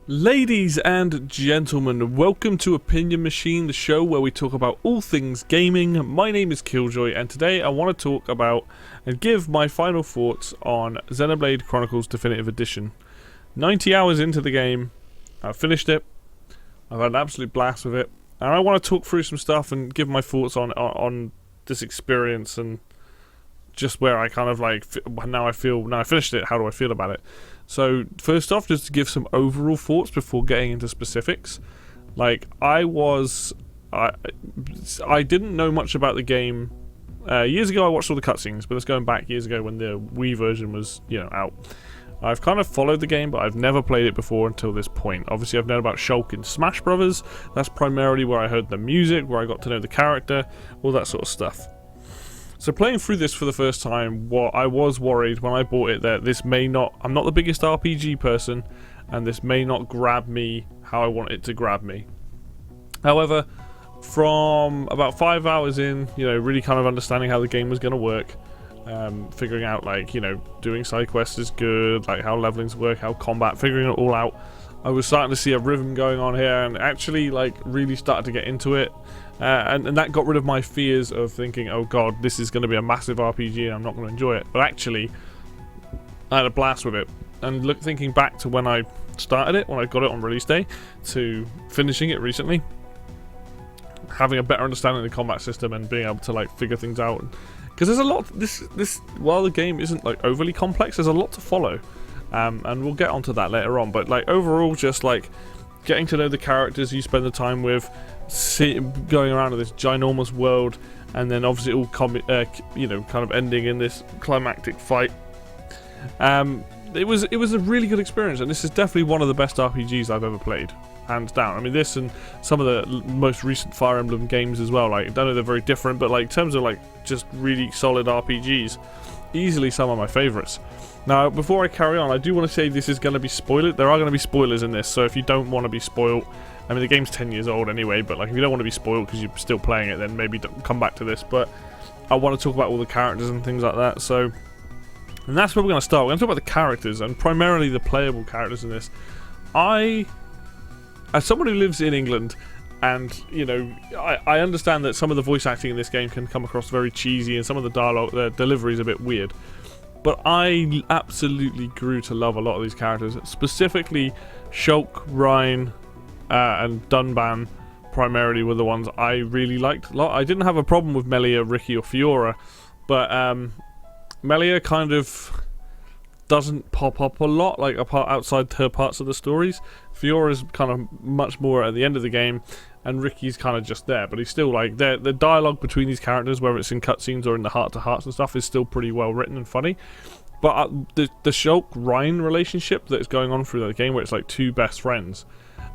Ladies and gentlemen, welcome to Opinion Machine, the show where we talk about all things gaming. My name is Killjoy, and today I want to talk about and give my final thoughts on Xenoblade Chronicles Definitive Edition. 90 hours into the game, I've finished it, I've had an absolute blast with it, and I want to talk through some stuff and give my thoughts on this experience and just where I kind of like, now I finished it, how do I feel about it? So first off, just to give some overall thoughts before getting into specifics. Like, I didn't know much about the game. Years ago I watched all the cutscenes, but it's going back years ago when the Wii version was, out. I've kind of followed the game, but I've never played it before until this point. Obviously I've known about Shulk in Smash Brothers. That's primarily where I heard the music, where I got to know the character, all that sort of stuff. So playing through this for the first time, I was worried when I bought it that this may not... I'm not the biggest RPG person, and this may not grab me how I want it to grab me. However, from about 5 hours in, really kind of understanding how the game was going to work, figuring out, doing side quests is good, how levelings work, how combat, figuring it all out, I was starting to see a rhythm going on here, and actually, really started to get into it. And that got rid of my fears of thinking, oh god, this is going to be a massive RPG and I'm not going to enjoy it. But actually, I had a blast with it. And thinking back to when I started it, when I got it on release day, to finishing it recently, having a better understanding of the combat system and being able to figure things out. Because there's a lot, while the game isn't overly complex, there's a lot to follow. And we'll get onto that later on. But overall, just getting to know the characters you spend the time with, going around in this ginormous world, and then obviously all kind of ending in this climactic fight. It was a really good experience, and this is definitely one of the best RPGs I've ever played, hands down. I mean, this and some of the most recent Fire Emblem games as well. I know they're very different, but in terms of just really solid RPGs, easily some of my favourites. Now, before I carry on, I do want to say this is going to be spoiled. There are going to be spoilers in this, so if you don't want to be spoiled, I mean, the game's 10 years old anyway, but if you don't want to be spoiled because you're still playing it, then maybe don't come back to this. But I want to talk about all the characters and things like that, and that's where we're going to start. We're going to talk about the characters, and primarily the playable characters in this. As someone who lives in England, and, I understand that some of the voice acting in this game can come across very cheesy, and some of the dialogue, the delivery is a bit weird. But I absolutely grew to love a lot of these characters, specifically Shulk, Reyn, and Dunban primarily were the ones I really liked a lot. I didn't have a problem with Melia, Ricky, or Fiora, but Melia kind of doesn't pop up a lot, apart outside her parts of the stories. Fiora's kind of much more at the end of the game, and Ricky's kind of just there, but he's still the dialogue between these characters, whether it's in cutscenes or in the heart-to-hearts and stuff, is still pretty well written and funny. But the Shulk-Reyn relationship that's going on through the game, where it's two best friends,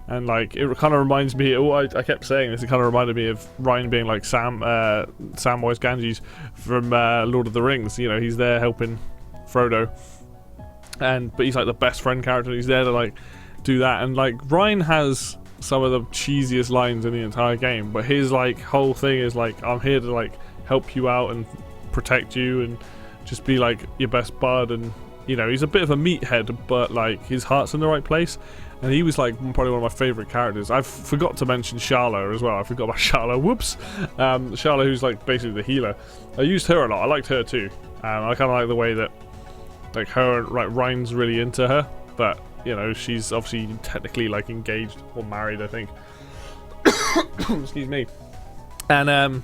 and it kind of reminds me, I kept saying this, it kind of reminded me of Reyn being Samwise Gamgee's from Lord of the Rings. He's there helping Frodo, but he's the best friend character, and he's there to do that. And Reyn has some of the cheesiest lines in the entire game, but his whole thing is I'm here to help you out and protect you and just be your best bud. And he's a bit of a meathead, but his heart's in the right place. And he was probably one of my favourite characters. I forgot to mention Sharla as well. I forgot about Sharla. Whoops. Sharla, who's basically the healer. I used her a lot. I liked her too. I kind of like the way that her Reyn's really into her, but she's obviously technically engaged or married, I think. Excuse me. And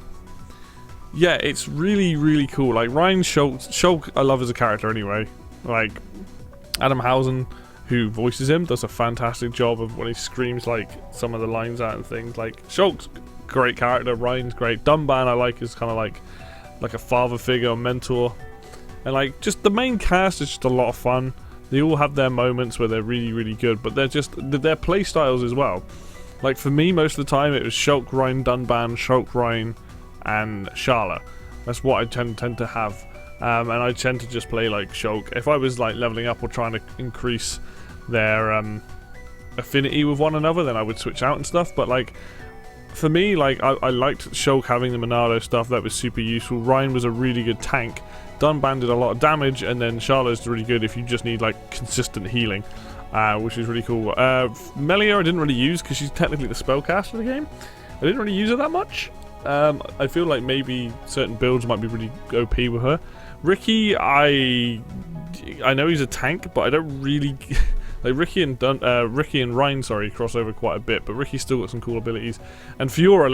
yeah, it's really, really cool. Reyn, Shulk I love as a character anyway. Adam Housen, who voices him, does a fantastic job of when he screams some of the lines out and things. Shulk's great character, Reyn's great. Dunban I like is kind of like a father figure or mentor. And just the main cast is just a lot of fun. They all have their moments where they're really, really good, but their play styles as well. For me, most of the time, it was Shulk, Reyn, Dunban, Shulk, Reyn, and Sharla. That's what I tend to have. And I tend to just play Shulk. If I was leveling up or trying to increase their affinity with one another, then I would switch out and stuff. But for me, I liked Shulk having the Monado stuff. That was super useful. Reyn was a really good tank. Dunban did a lot of damage, and then Sharla's really good if you just need consistent healing. which is really cool. Melia I didn't really use because she's technically the spellcaster of the game. I didn't really use her that much. I feel like maybe certain builds might be really OP with her. Ricky, I know he's a tank, but I don't really like Ricky and Ryan, cross over quite a bit, but Ricky's still got some cool abilities. And Fiora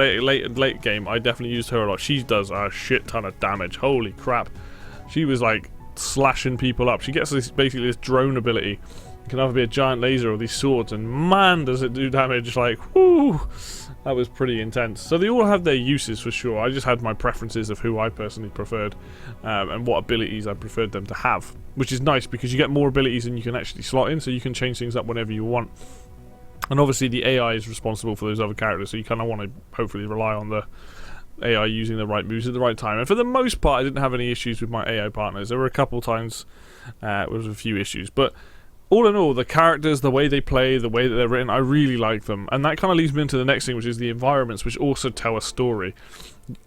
late game, I definitely used her a lot. She does a shit ton of damage. Holy crap, she was like slashing people up. She gets basically this drone ability. It can either be a giant laser or these swords, and man, does it do damage! Like, whoo. That was pretty intense. So they all have their uses for sure. I just had my preferences of who I personally preferred and what abilities I preferred them to have, which is nice because you get more abilities than you can actually slot in, so you can change things up whenever you want. And obviously the AI is responsible for those other characters, so you kind of want to hopefully rely on the AI using the right moves at the right time. And for the most part, I didn't have any issues with my AI partners. There were a couple times there was a few issues, but all in all, the characters, the way they play, the way that they're written, I really like them. And that kind of leads me into the next thing, which is the environments, which also tell a story.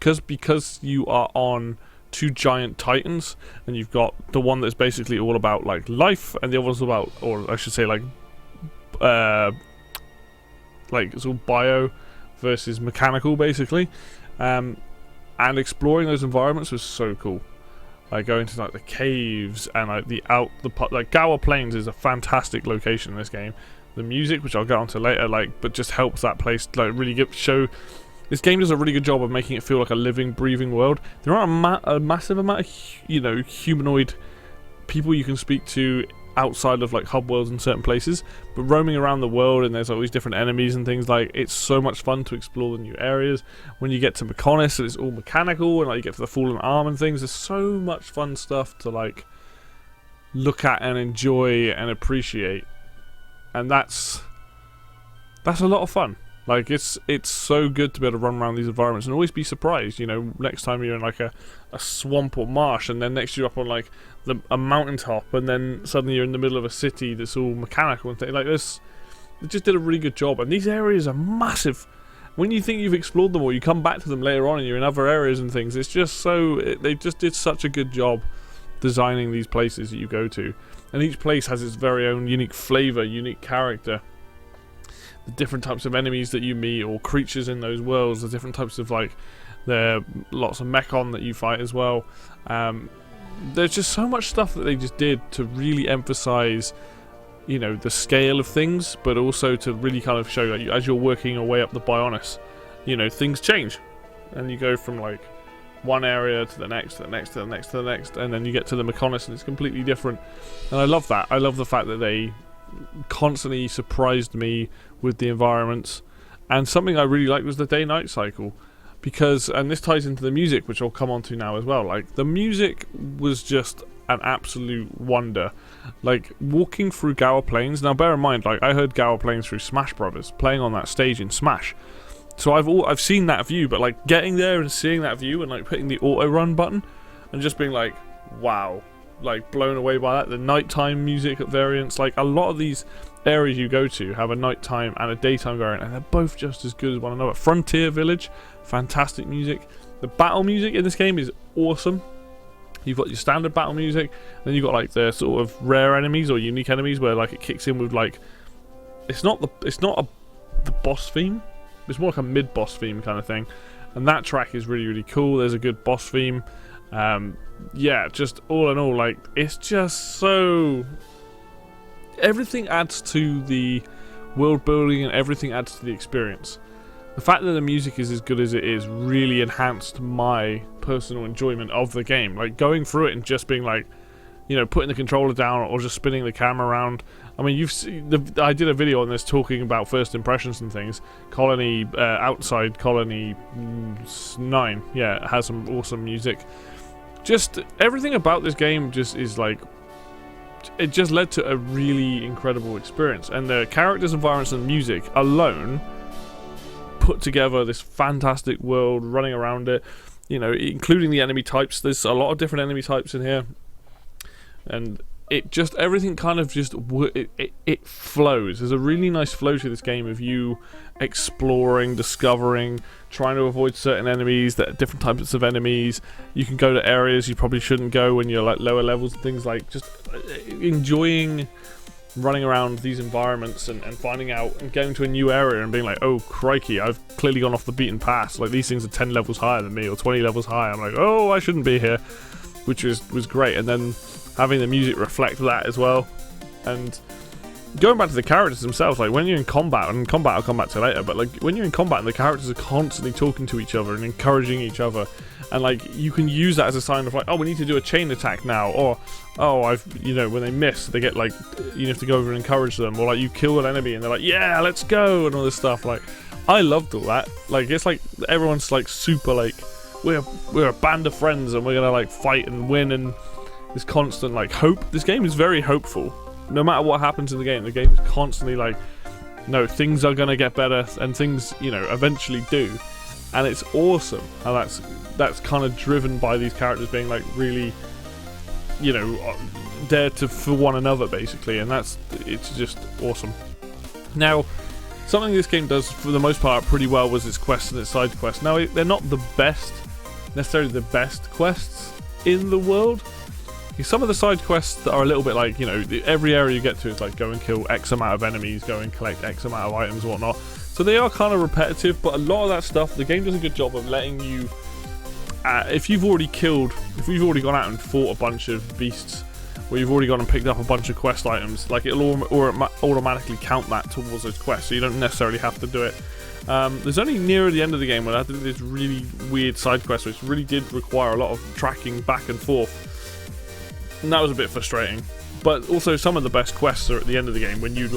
Because you are on two giant titans, and you've got the one that's basically all about like life, and the other one's about, or I should say like it's all bio versus mechanical, basically. And exploring those environments was so cool. Like going to like the caves and like Gower Plains is a fantastic location in this game. The music, which I'll get onto later, but just helps that place really show. This game does a really good job of making it feel like a living, breathing world. There aren't a massive amount of humanoid people you can speak to outside of like hub worlds in certain places, but roaming around the world and there's all these different enemies and things, like it's so much fun to explore the new areas. When you get to Mechonis, it's all mechanical, and like you get to the fallen arm and things, there's so much fun stuff to like look at and enjoy and appreciate, and that's a lot of fun. Like it's so good to be able to run around these environments and always be surprised, next time you're in like a swamp or marsh, and then next you're up on like a mountaintop, and then suddenly you're in the middle of a city that's all mechanical and things like this. They just did a really good job, and these areas are massive. When you think you've explored them all, you come back to them later on and you're in other areas and things. It's just they just did such a good job designing these places that you go to, and each place has its very own unique flavor, unique character. The different types of enemies that you meet or creatures in those worlds, the different types of there are lots of mechon that you fight as well. There's just so much stuff that they just did to really emphasize the scale of things, but also to really kind of show that as you're working your way up the Bionis, things change, and you go from like one area to the next, to the next, to the next, to the next, and then you get to the Mechonis and it's completely different. And I love that. I love the fact that they constantly surprised me with the environments. And something I really liked was the day-night cycle, because, and this ties into the music, which I'll come on to now as well, like the music was just an absolute wonder. Like walking through Gower Plains, now bear in mind, like I heard Gower Plains through Smash Brothers, playing on that stage in Smash, so I've seen that view, but like getting there and seeing that view and like hitting the auto run button and just being like, wow, like blown away by that. The nighttime music variants, like a lot of these areas you go to have a nighttime and a daytime variant, and they're both just as good as one another. Frontier Village, fantastic music. The battle music in this game is awesome. You've got your standard battle music, then you've got like the sort of rare enemies or unique enemies where like it kicks in with like, it's not the boss theme, it's more like a mid-boss theme kind of thing, and that track is really, really cool. There's a good boss theme. Yeah, just all in all, like it's just so, everything adds to the world building and everything adds to the experience. The fact that the music is as good as it is really enhanced my personal enjoyment of the game. Like going through it and just being like, putting the controller down or just spinning the camera around. I mean, you've seen I did a video on this talking about first impressions and things. Colony, Outside Colony 9, yeah, it has some awesome music. Just everything about this game just is like, it just led to a really incredible experience. And the characters, environments, and music alone put together this fantastic world running around it, including the enemy types. There's a lot of different enemy types in here, and it just, everything kind of just it flows. There's a really nice flow to this game of you exploring, discovering, trying to avoid certain enemies, that different types of enemies. You can go to areas you probably shouldn't go when you're like lower levels and things, like just enjoying running around these environments and finding out and getting to a new area and being like, oh crikey, I've clearly gone off the beaten path. Like, these things are 10 levels higher than me or 20 levels higher. I'm like, oh, I shouldn't be here, which was great. And then having the music reflect that as well. And going back to the characters themselves, like when you're in combat, and combat I'll come back to later, but like when you're in combat and the characters are constantly talking to each other and encouraging each other, and like you can use that as a sign of like, oh, we need to do a chain attack now, or oh, when they miss, they get like, you have to go over and encourage them, or like you kill an enemy and they're like, yeah, let's go, and all this stuff. Like, I loved all that. Like, it's like everyone's like super like, we're a band of friends and we're gonna like fight and win, and this constant like hope. This game is very hopeful. No matter what happens in the game is constantly like, no, things are gonna get better, and things, eventually do. And it's awesome how that's kind of driven by these characters being like really, there for one another basically, and it's just awesome. Now, something this game does for the most part pretty well was its quests and its side quests. Now, they're not necessarily the best quests in the world. Some of the side quests that are a little bit like, every area you get to is like go and kill X amount of enemies, go and collect X amount of items and whatnot. So they are kind of repetitive, but a lot of that stuff, the game does a good job of letting you, if you've already gone out and fought a bunch of beasts, where you've already gone and picked up a bunch of quest items, like it'll automatically count that towards those quests, so you don't necessarily have to do it. There's only near the end of the game where I had to do this really weird side quest, which really did require a lot of tracking back and forth. And that was a bit frustrating. But also some of the best quests are at the end of the game when you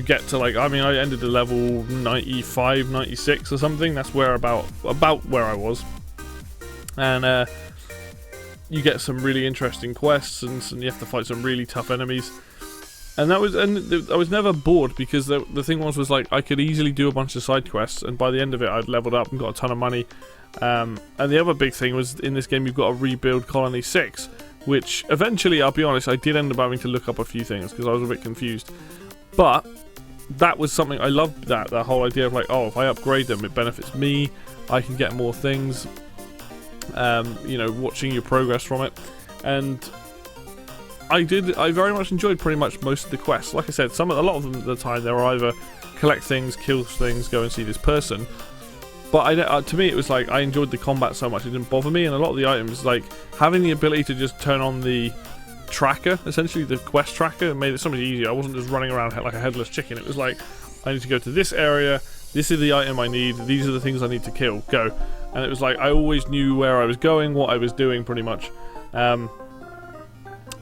get to I ended at level 95, 96 or something. That's where about where I was. And you get some really interesting quests, and you have to fight some really tough enemies. And I was never bored, because the thing was like I could easily do a bunch of side quests, and by the end of it I'd leveled up and got a ton of money. And the other big thing was, in this game you've got to rebuild Colony 6, which eventually, I'll be honest, I did end up having to look up a few things because I was a bit confused. But that was something I loved, that whole idea of like, oh, if I upgrade them, it benefits me, I can get more things, watching your progress from it. And I very much enjoyed pretty much most of the quests. Like I said, a lot of them at the time, they were either collect things, kill things, go and see this person. But to me, it was like I enjoyed the combat so much it didn't bother me, and a lot of the items, like having the ability to just turn on the tracker, essentially the quest tracker, made it so much easier. I wasn't just running around like a headless chicken. It was like, I need to go to this area, this is the item I need, these are the things I need to kill, go. And it was like I always knew where I was going, what I was doing, pretty much. There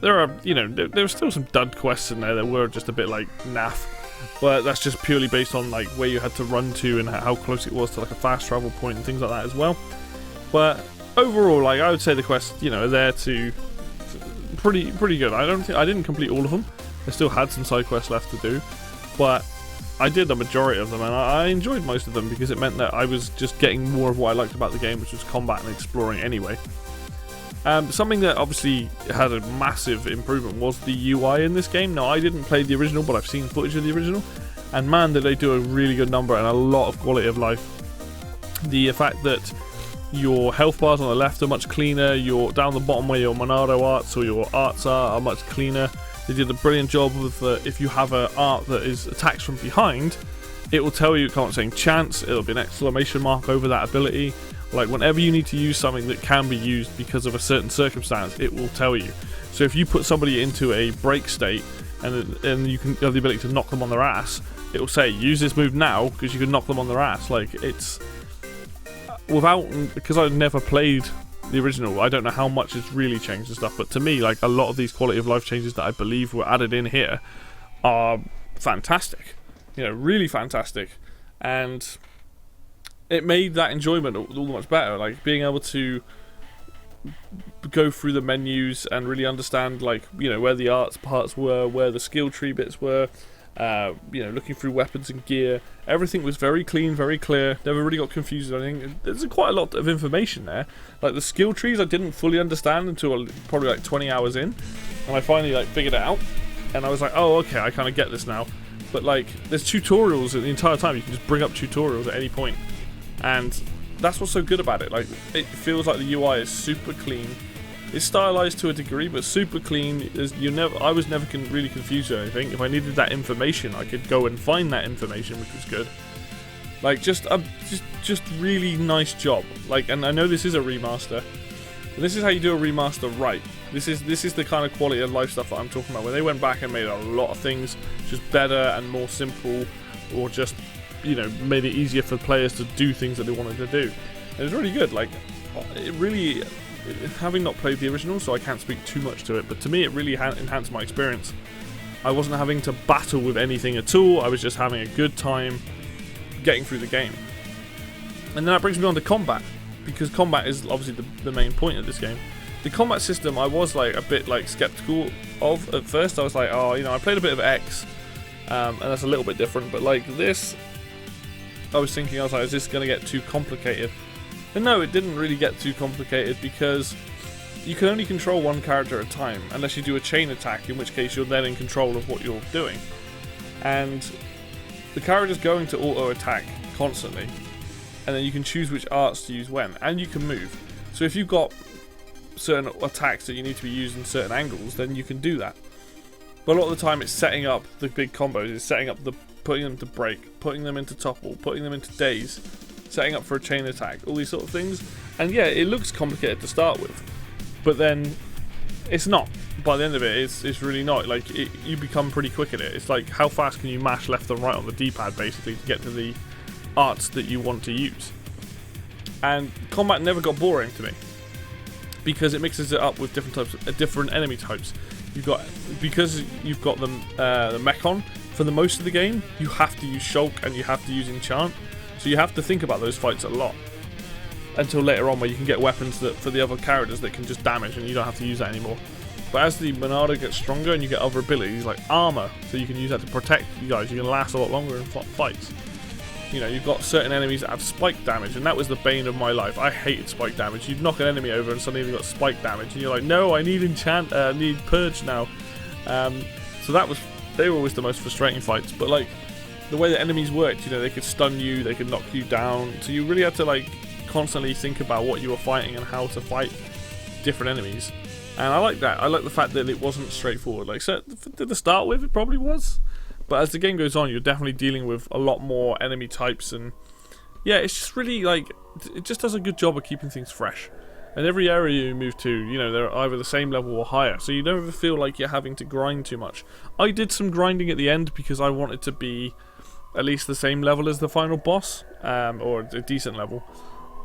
were still some dud quests in there that were just a bit like naff. But that's just purely based on like where you had to run to and how close it was to like a fast travel point and things like that as well. But overall, like I would say the quests, are there to pretty good. I didn't complete all of them. I still had some side quests left to do, but I did the majority of them, and I enjoyed most of them because it meant that I was just getting more of what I liked about the game, which was combat and exploring anyway. Something that obviously had a massive improvement was the UI in this game. Now, I didn't play the original, but I've seen footage of the original, and man, did they do a really good number and a lot of quality of life. The fact that your health bars on the left are much cleaner, your down the bottom where your Monado arts or your arts are much cleaner. They did a brilliant job with if you have an art that is attacks from behind, it will tell you, can't saying chance, it'll be an exclamation mark over that ability. Like whenever you need to use something that can be used because of a certain circumstance, it will tell you. So if you put somebody into a break state and you can have the ability to knock them on their ass, it will say use this move now because you can knock them on their ass. Like it's because I've never played the original, I don't know how much it's really changed and stuff, but to me, like a lot of these quality of life changes that I believe were added in here are fantastic. Really fantastic. And it made that enjoyment all the much better, like being able to go through the menus and really understand where the arts parts were, where the skill tree bits were, looking through weapons and gear. Everything was very clean, very clear, never really got confused or anything. There's quite a lot of information there. Like the skill trees I didn't fully understand until probably like 20 hours in, and I finally figured it out, and I was like, oh okay, I kind of get this now. But there's tutorials the entire time. You can just bring up tutorials at any point. And that's what's so good about it. It feels like the UI is super clean, It's stylized to a degree, but super clean. I was never really confused or anything. If I needed that information, I could go and find that information, which was good. Like, just really nice job. Like, and I know this is a remaster, but this is how you do a remaster right. This is the kind of quality of life stuff that I'm talking about. When they went back and made a lot of things just better and more simple, or just, you know, made it easier for players to do things that they wanted to do. It was really good. Like, it really, having not played the original, so I can't speak too much to it, but to me it really enhanced my experience. I wasn't having to battle with anything at all. I was just having a good time getting through the game. And then that brings me on to combat, because combat is obviously the main point of this game. The combat system I was like a bit like skeptical of at first. I was like, oh, you know, I played a bit of X, and that's a little bit different, but like this, I was like, is this going to get too complicated? And no, it didn't really get too complicated, because you can only control one character at a time, unless you do a chain attack, in which case you're then in control of what you're doing. And the character's going to auto-attack constantly, and then you can choose which arts to use when, and you can move. So if you've got certain attacks that you need to be used in certain angles, then you can do that. But a lot of the time it's setting up the big combos, it's setting up putting them to break, putting them into topple, putting them into daze, setting up for a chain attack, all these sort of things. And yeah, it looks complicated to start with, but then it's not. By the end of it, it's really not. Like, you become pretty quick at it. It's like, how fast can you mash left and right on the D-pad, basically, to get to the arts that you want to use. And combat never got boring to me, because it mixes it up with different enemy types. Because you've got the Mechon for the most of the game, you have to use Shulk and you have to use Enchant, so you have to think about those fights a lot. Until later on, where you can get weapons that for the other characters that can just damage, and you don't have to use that anymore. But as the Monado gets stronger and you get other abilities like armor, so you can use that to protect you guys, you can last a lot longer in fights. You know, you've got certain enemies that have spike damage, and that was the bane of my life. I hated spike damage. You'd knock an enemy over and suddenly they've got spike damage, and you're like, no, I need enchant, I need purge now. So they were always the most frustrating fights. But like, the way the enemies worked, you know, they could stun you, they could knock you down, so you really had to like constantly think about what you were fighting and how to fight different enemies. And I like that. I like the fact that it wasn't straightforward. Like, so to start with, it probably was. But as the game goes on, you're definitely dealing with a lot more enemy types, and yeah, it's just really like, it just does a good job of keeping things fresh. And every area you move to, you know, they're either the same level or higher, so you don't ever feel like you're having to grind too much. I did some grinding at the end because I wanted to be at least the same level as the final boss, or a decent level.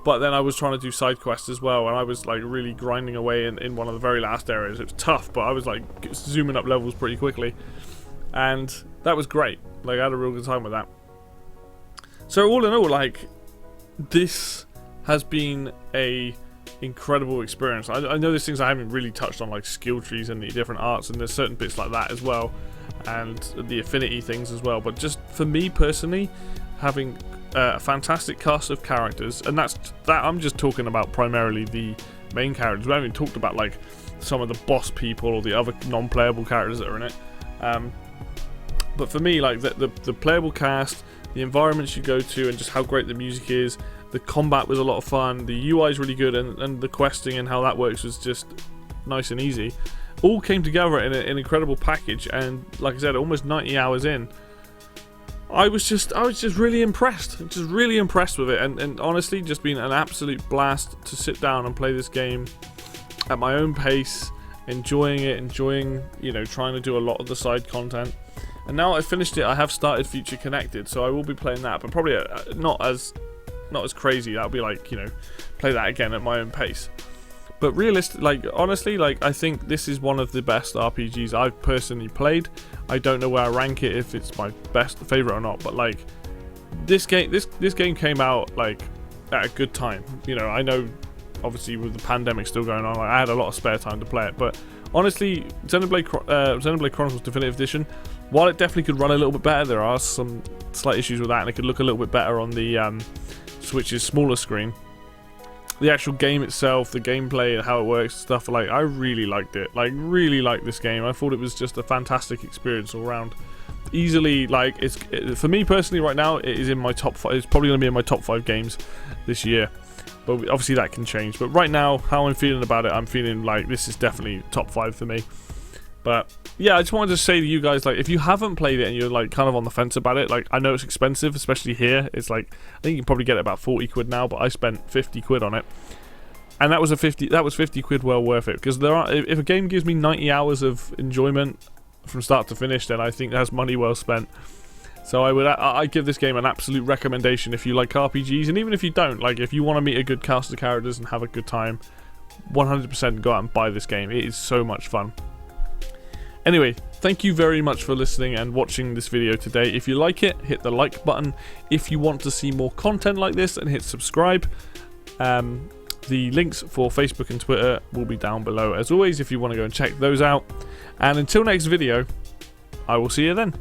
But then I was trying to do side quests as well, and I was like really grinding away in one of the very last areas. It was tough, but I was like zooming up levels pretty quickly, and that was great. Like, I had a real good time with that. So all in all, like, this has been a incredible experience. I know there's things I haven't really touched on, like skill trees and the different arts, and there's certain bits like that as well, and the affinity things as well. But just for me personally, having a fantastic cast of characters, and that I'm just talking about primarily the main characters. We haven't even talked about like some of the boss people or the other non-playable characters that are in it. But for me, like the playable cast, the environments you go to, and just how great the music is. The combat was a lot of fun. The UI is really good, and the questing and how that works was just nice and easy. All came together in an incredible package, and like I said, almost 90 hours in, I was just really impressed. Just really impressed with it, and honestly, just been an absolute blast to sit down and play this game at my own pace, enjoying it, you know, trying to do a lot of the side content. And now I've finished it, I have started Future Connected, so I will be playing that, but probably not as crazy. That'll be like, you know, play that again at my own pace. But honestly, like, I think this is one of the best RPGs I've personally played. I don't know where I rank it, if it's my best favorite or not, but like, this game came out like at a good time. You know, I know obviously with the pandemic still going on, like, I had a lot of spare time to play it, but honestly, Xenoblade Chronicles Definitive Edition, while it definitely could run a little bit better, there are some slight issues with that, and it could look a little bit better on the Switch's smaller screen. The actual game itself, the gameplay and how it works, stuff, like, I really liked it. Like, really liked this game. I thought it was just a fantastic experience all around. Easily, like, for me personally right now, it is in my top 5. It's probably going to be in my top 5 games this year. but obviously that can change. But right now, how I'm feeling about it, I'm feeling like this is definitely top 5 for me. But yeah, I just wanted to say to you guys, like, if you haven't played it and you're like kind of on the fence about it, like, I know it's expensive, especially here. It's like, I think you can probably get it about 40 quid now, but I spent 50 quid on it. And that was 50 quid well worth it, because if a game gives me 90 hours of enjoyment from start to finish, then I think that's money well spent. So I give this game an absolute recommendation if you like RPGs, and even if you don't, like, if you want to meet a good cast of characters and have a good time, 100% go out and buy this game. It is so much fun. Anyway, thank you very much for listening and watching this video today. If you like it, hit the like button. If you want to see more content like this, then hit subscribe. The links for Facebook and Twitter will be down below as always if you want to go and check those out. And until next video, I will see you then.